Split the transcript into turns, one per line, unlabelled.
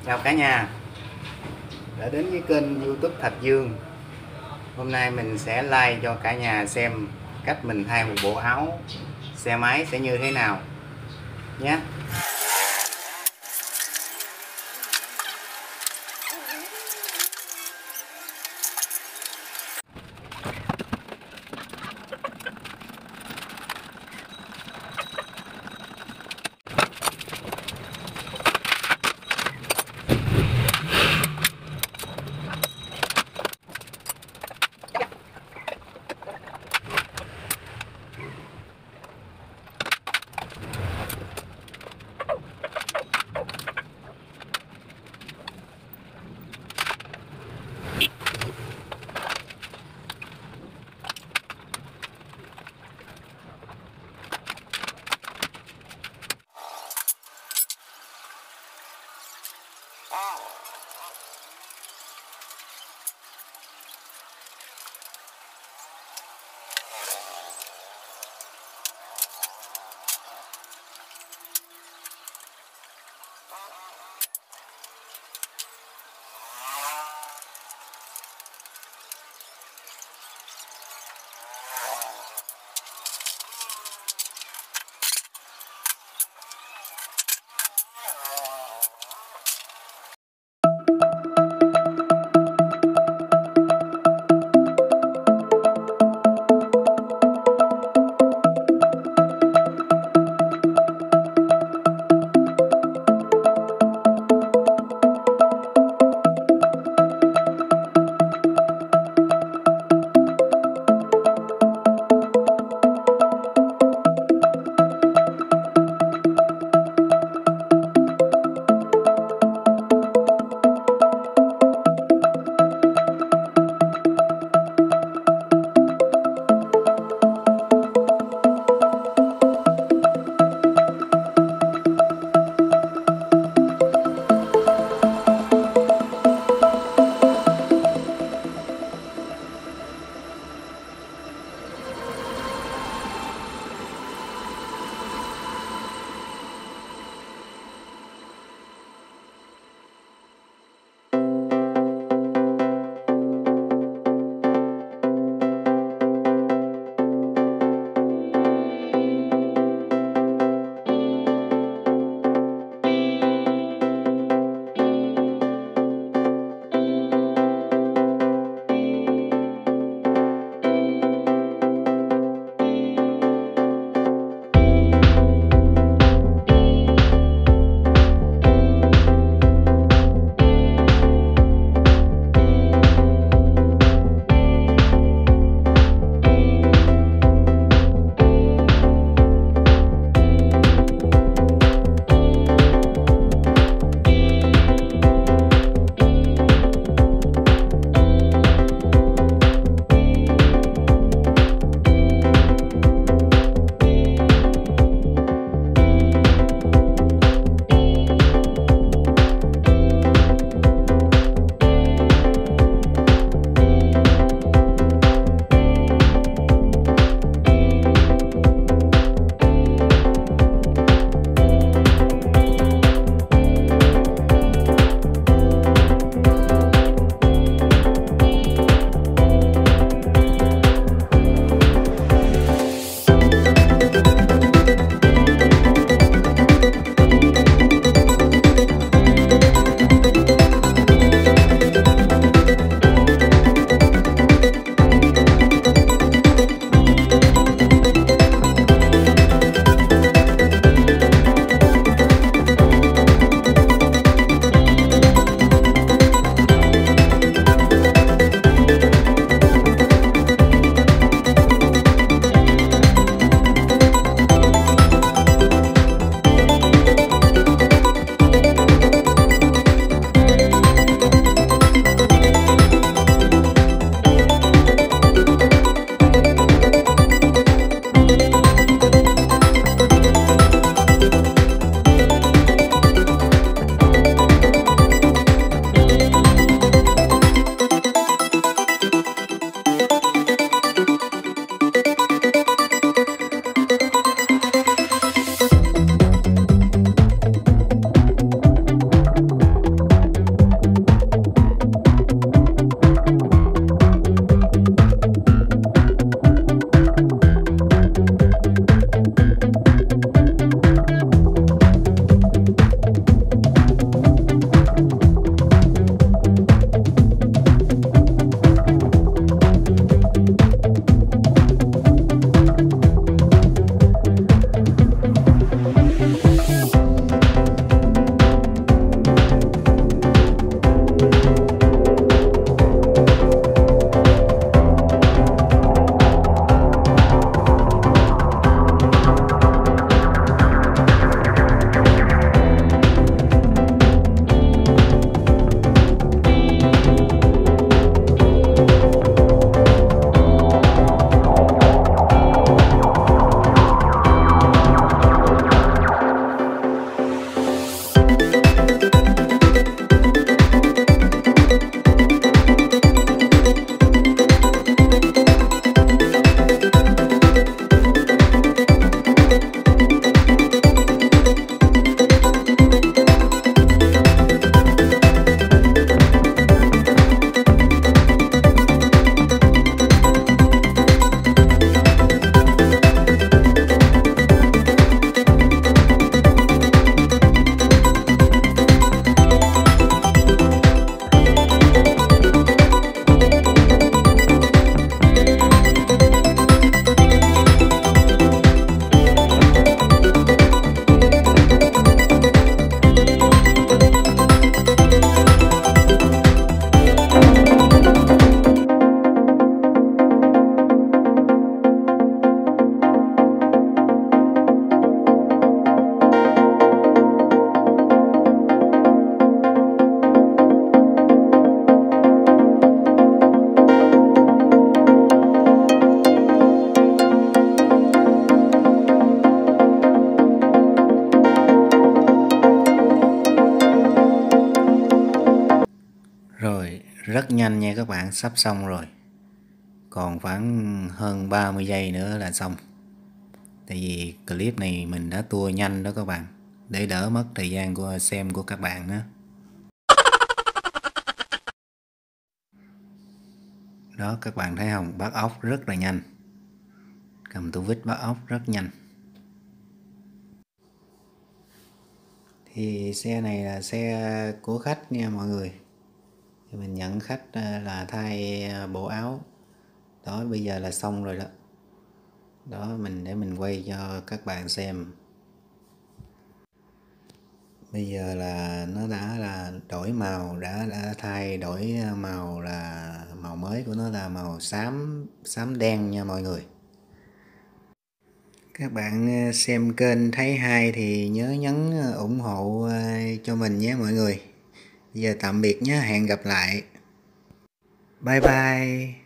Chào cả nhà đã đến với kênh YouTube Thạch Dương. Hôm nay mình sẽ like cho cả nhà xem cách mình thay một bộ áo xe máy sẽ như thế nào nhé. Rồi, rất nhanh nha các bạn, sắp xong rồi. Còn khoảng hơn 30 giây nữa là xong. Tại vì clip này mình đã tua nhanh đó các bạn, để đỡ mất thời gian của xem của các bạn đó. Đó các bạn thấy không, bắt ốc rất là nhanh. Cầm tua vít bắt ốc rất nhanh. Thì xe này là xe của khách nha mọi người. Thì mình nhận khách là thay bộ áo. Đó bây giờ là xong rồi đó. Đó để mình quay cho các bạn xem. Bây giờ là nó đã là đổi màu, đã thay đổi màu, là màu mới của nó là màu xám đen nha mọi người. Các bạn xem kênh Thấy hay thì nhớ nhấn ủng hộ cho mình nhé mọi người. Giờ tạm biệt nhé, hẹn gặp lại. Bye bye.